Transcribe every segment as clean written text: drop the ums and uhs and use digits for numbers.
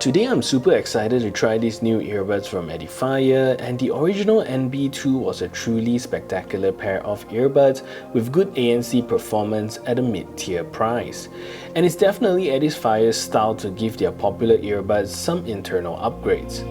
Today I'm super excited to try these new earbuds from Edifier, and the original NB2 was a truly spectacular pair of earbuds with good ANC performance at a mid-tier price. And it's definitely Edifier's style to give their popular earbuds some internal upgrades.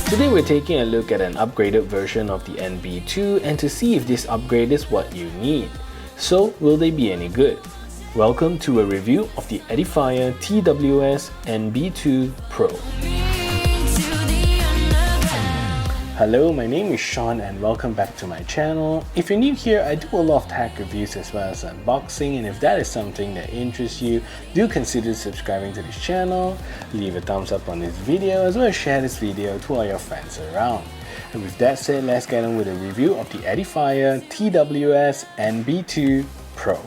Today we're taking a look at an upgraded version of the NB2 and to see if this upgrade is what you need. So, will they be any good? Welcome to a review of the Edifier TWS NB2 Pro. Hello, my name is Sean and welcome back to my channel. If you're new here, I do a lot of tech reviews as well as unboxing, and if that is something that interests you, do consider subscribing to this channel, leave a thumbs up on this video as well as share this video to all your friends around. And with that said, let's get on with a review of the Edifier TWS NB2 Pro.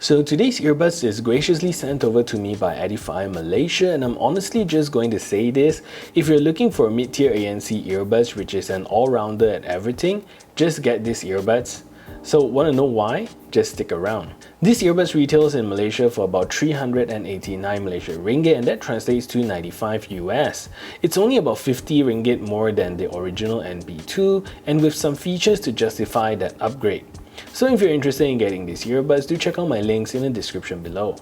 So today's earbuds is graciously sent over to me by Edifier Malaysia, and I'm honestly just going to say this: if you're looking for mid-tier ANC earbuds which is an all-rounder at everything, just get these earbuds. So want to know why? Just stick around. These earbuds retails in Malaysia for about 389 Malaysian ringgit, and that translates to 95 US. It's only about 50 ringgit more than the original NB2, and with some features to justify that upgrade. So if you're interested in getting these earbuds, do check out my links in the description below.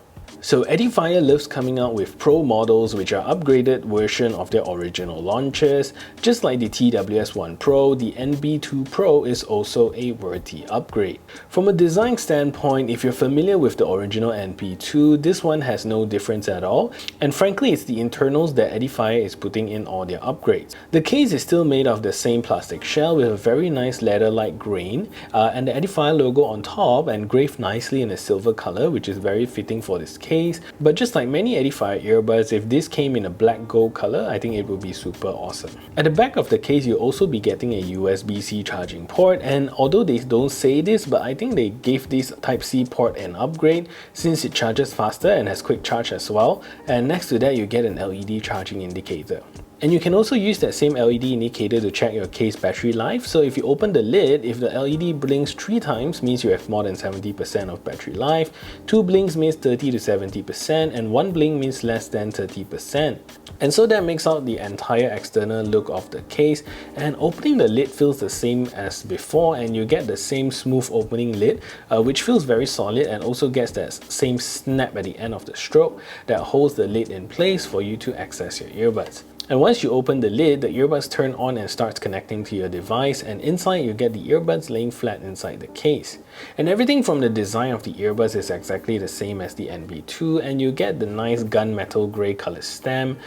So Edifier loves coming out with Pro models which are upgraded version of their original launches. Just like the TWS Pro, the NB2 Pro is also a worthy upgrade. From a design standpoint, if you're familiar with the original NB2, this one has no difference at all, and frankly it's the internals that Edifier is putting in all their upgrades. The case is still made of the same plastic shell with a very nice leather-like grain, and the Edifier logo on top engraved nicely in a silver color, which is very fitting for this case. But just like many Edifier earbuds, if this came in a black gold color, I think it would be super awesome. At the back of the case, you'll also be getting a USB-C charging port, and although they don't say this, but I think they gave this Type-C port an upgrade since it charges faster and has quick charge as well, and next to that you get an LED charging indicator. And you can also use that same LED indicator to check your case battery life. So if you open the lid, if the LED blinks 3 times, means you have more than 70% of battery life, 2 blinks means 30 to 70%, and 1 blink means less than 30%. And so that makes out the entire external look of the case, and opening the lid feels the same as before, and you get the same smooth opening lid, which feels very solid and also gets that same snap at the end of the stroke that holds the lid in place for you to access your earbuds. And once you open the lid, the earbuds turn on and starts connecting to your device, and inside you get the earbuds laying flat inside the case. And everything from the design of the earbuds is exactly the same as the NB2, and you get the nice gunmetal grey color stem,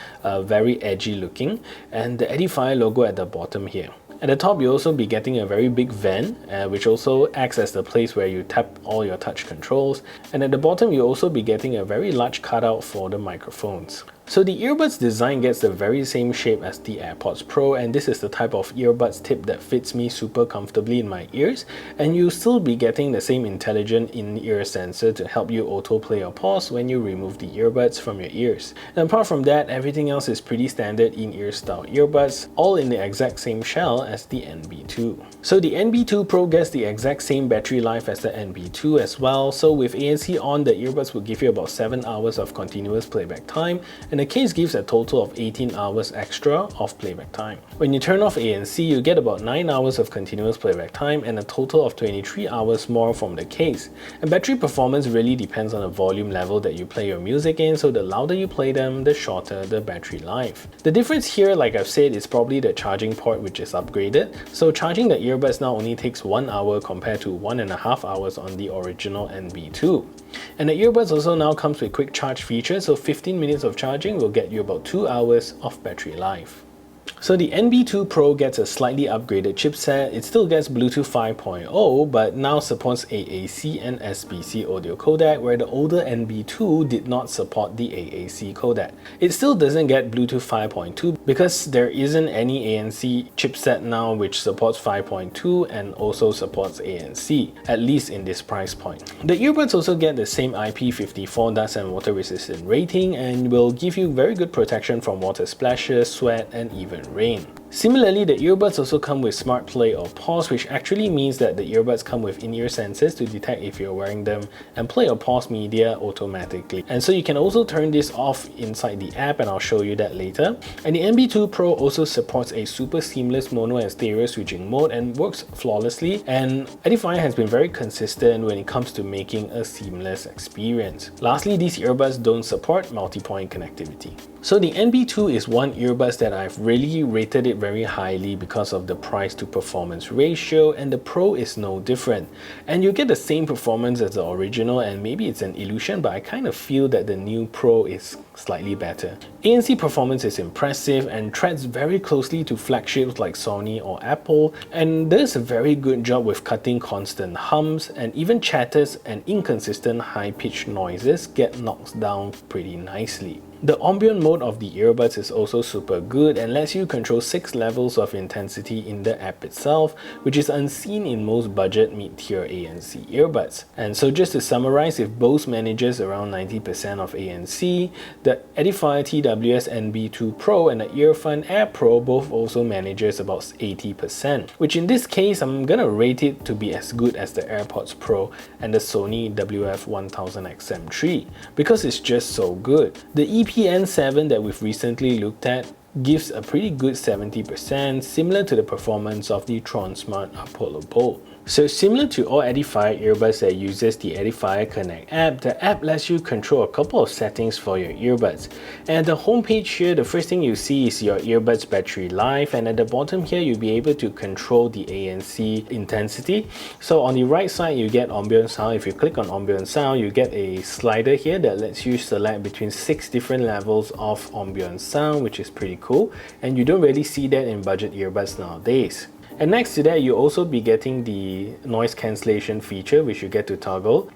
very edgy looking, and the Edifier logo at the bottom here. At the top, you'll also be getting a very big vent, which also acts as the place where you tap all your touch controls. And at the bottom, you'll also be getting a very large cutout for the microphones. So the earbuds design gets the very same shape as the AirPods Pro, and this is the type of earbuds tip that fits me super comfortably in my ears, and you'll still be getting the same intelligent in-ear sensor to help you autoplay or pause when you remove the earbuds from your ears. And apart from that, everything else is pretty standard in-ear style earbuds, all in the exact same shell as the NB2. So the NB2 Pro gets the exact same battery life as the NB2 as well, so with ANC on, the earbuds will give you about 7 hours of continuous playback time, and the case gives a total of 18 hours extra of playback time. When you turn off ANC, you get about 9 hours of continuous playback time and a total of 23 hours more from the case. And battery performance really depends on the volume level that you play your music in, so the louder you play them, the shorter the battery life. The difference here, like I've said, is probably the charging port, which is upgraded. So charging the earbuds now only takes 1 hour compared to 1.5 hours on the original NB2. And the earbuds also now comes with quick charge feature, so 15 minutes of charging will get you about 2 hours of battery life. So the NB2 Pro gets a slightly upgraded chipset. It still gets Bluetooth 5.0, but now supports AAC and SBC audio codec, where the older NB2 did not support the AAC codec. It still doesn't get Bluetooth 5.2 because there isn't any ANC chipset now which supports 5.2 and also supports ANC, at least in this price point. The earbuds also get the same IP54 dust and water resistant rating and will give you very good protection from water splashes, sweat, and even rain. Similarly, the earbuds also come with Smart Play or Pause, which actually means that the earbuds come with in-ear sensors to detect if you're wearing them and play or pause media automatically. And so you can also turn this off inside the app, and I'll show you that later. And the NB2 Pro also supports a super seamless mono and stereo switching mode and works flawlessly, and Edifier has been very consistent when it comes to making a seamless experience. Lastly, these earbuds don't support multi-point connectivity. So the NB2 is one earbuds that I've really rated it very highly because of the price to performance ratio, and the Pro is no different. And you get the same performance as the original, and maybe it's an illusion, but I kind of feel that the new Pro is slightly better. ANC Performance is impressive and treads very closely to flagships like Sony or Apple, and does a very good job with cutting constant hums, and even chatters and inconsistent high-pitched noises get knocked down pretty nicely. The ambient mode of the earbuds is also super good and lets you control 6 levels of intensity in the app itself, which is unseen in most budget mid-tier ANC earbuds. And so just to summarize, if Bose manages around 90% of ANC, the Edifier TWS NB2 Pro and the Earphone Air Pro both also manages about 80%, which in this case I'm gonna rate it to be as good as the AirPods Pro and the Sony WF-1000XM3 because it's just so good. The EPN7 that we've recently looked at gives a pretty good 70%, similar to the performance of the Tronsmart Apollo Bolt. So similar to all Edifier earbuds that uses the Edifier Connect app, the app lets you control a couple of settings for your earbuds. And at the home page here, the first thing you see is your earbuds battery life, and at the bottom here you'll be able to control the ANC intensity. So on the right side you get ambient sound. If you click on ambient sound, you get a slider here that lets you select between 6 different levels of ambient sound, which is pretty cool, and you don't really see that in budget earbuds nowadays. And next to that, you'll also be getting the noise cancellation feature, which you get to toggle.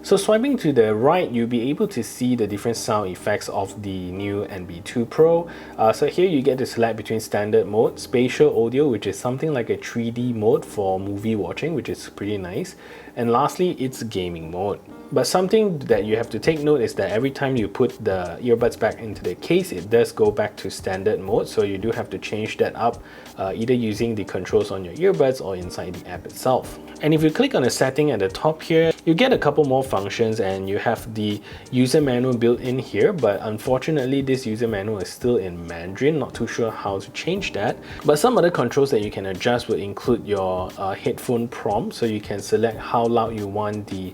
So swiping to the right, you'll be able to see the different sound effects of the new NB2 Pro. So here you get to select between standard mode, spatial audio, which is something like a 3D mode for movie watching, which is pretty nice. And lastly, it's gaming mode. But something that you have to take note is that every time you put the earbuds back into the case, it does go back to standard mode. So you do have to change that up, either using the controls on your earbuds or inside the app itself. And if you click on the setting at the top here, you get a couple more functions, and you have the user manual built in here, but unfortunately this user manual is still in Mandarin. Not too sure how to change that. But some other controls that you can adjust would include your headphone prompt, so you can select how loud you want the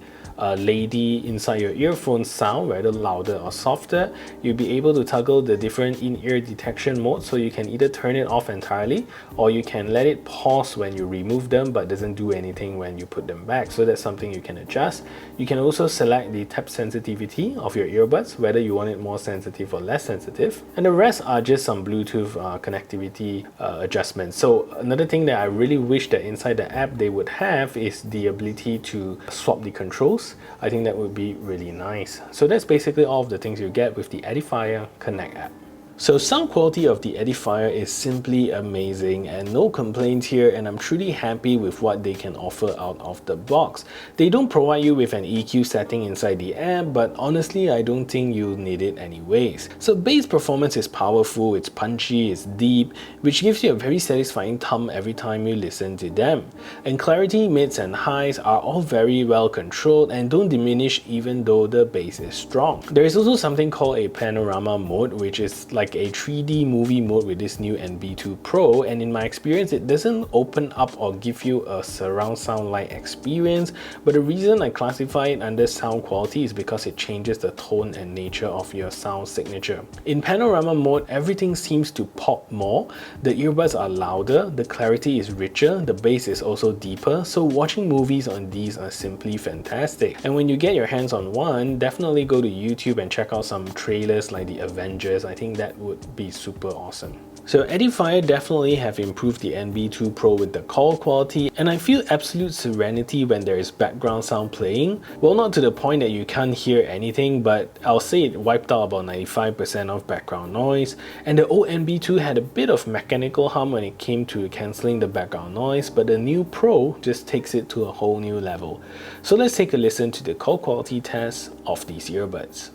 lady inside your earphone sound, whether louder or softer. You'll be able to toggle the different in-ear detection modes, so you can either turn it off entirely or you can let it pause when you remove them but doesn't do anything when you put them back. So that's something you can adjust. You can also select the tap sensitivity of your earbuds, whether you want it more sensitive or less sensitive, and the rest are just some Bluetooth connectivity adjustments. So another thing that I really wish that inside the app they would have is the ability to swap the controls. I think that would be really nice. So that's basically all of the things you get with the Edifier Connect app. So sound quality of the Edifier is simply amazing and no complaints here, and I'm truly happy with what they can offer out of the box. They don't provide you with an EQ setting inside the app, but honestly I don't think you'll need it anyways. So bass performance is powerful, it's punchy, it's deep, which gives you a very satisfying thump every time you listen to them. And clarity, mids and highs are all very well controlled and don't diminish even though the bass is strong. There is also something called a panorama mode, which is like a 3D movie mode with this new NB2 Pro, and in my experience it doesn't open up or give you a surround sound like experience, but the reason I classify it under sound quality is because it changes the tone and nature of your sound signature. In panorama mode, everything seems to pop more, the earbuds are louder, the clarity is richer, the bass is also deeper, so watching movies on these are simply fantastic. And when you get your hands on one, definitely go to YouTube and check out some trailers like the Avengers. I think that would be super awesome. So Edifier definitely have improved the NB2 Pro with the call quality, and I feel absolute serenity when there is background sound playing. Well, not to the point that you can't hear anything, but I'll say it wiped out about 95% of background noise, and the old NB2 had a bit of mechanical hum when it came to cancelling the background noise, but the new Pro just takes it to a whole new level. So let's take a listen to the call quality test of these earbuds.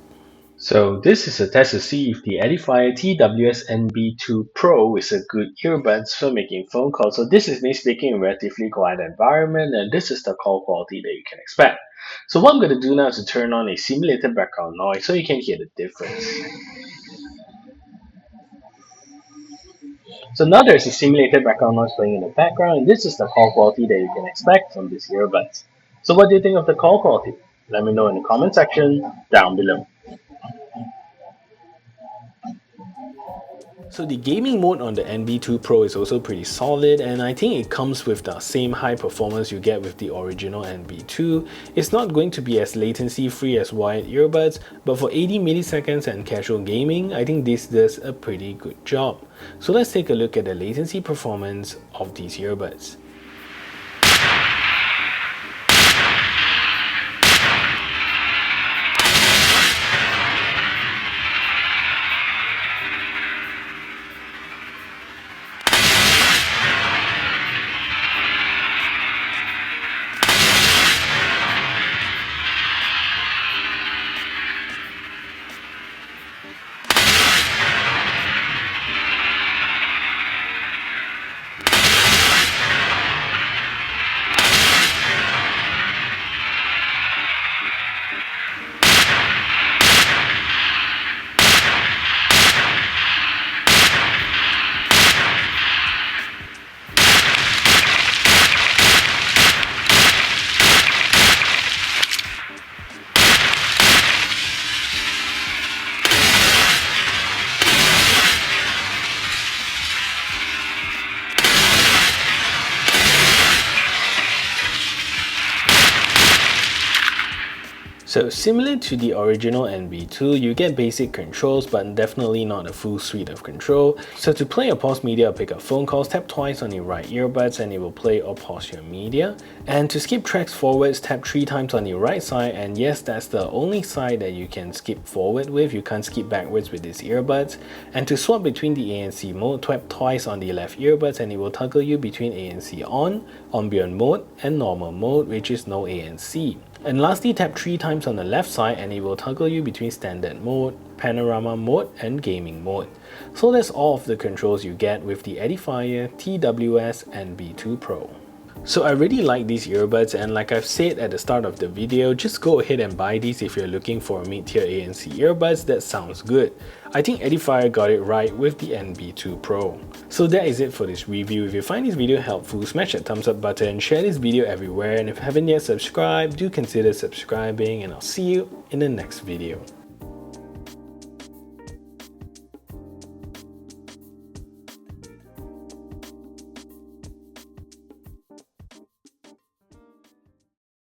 So this is a test to see if the Edifier TWS NB2 Pro is a good earbuds for making phone calls. So this is me speaking in a relatively quiet environment, and this is the call quality that you can expect. So what I'm going to do now is to turn on a simulated background noise so you can hear the difference. So now there's a simulated background noise playing in the background, and this is the call quality that you can expect from these earbuds. So what do you think of the call quality? Let me know in the comment section down below. So the gaming mode on the NB2 Pro is also pretty solid, and I think it comes with the same high performance you get with the original NB2. It's not going to be as latency free as wired earbuds, but for 80 milliseconds and casual gaming, I think this does a pretty good job. So let's take a look at the latency performance of these earbuds. So similar to the original NB2, you get basic controls but definitely not a full suite of control. So to play or pause media or pick up phone calls, tap twice on your right earbuds and it will play or pause your media. And to skip tracks forwards, tap 3 times on your right side, and yes, that's the only side that you can skip forward with. You can't skip backwards with these earbuds. And to swap between the ANC mode, tap twice on the left earbuds and it will toggle you between ANC on, ambient mode and normal mode, which is no ANC. And lastly, tap 3 times on the left side and it will toggle you between standard mode, panorama mode and gaming mode. So that's all of the controls you get with the Edifier TWS NB2 Pro. So I really like these earbuds, and like I've said at the start of the video, just go ahead and buy these if you're looking for mid-tier ANC earbuds that sounds good. I think Edifier got it right with the NB2 Pro. So that is it for this review. If you find this video helpful, smash that thumbs up button, share this video everywhere, and if you haven't yet subscribed, do consider subscribing, and I'll see you in the next video.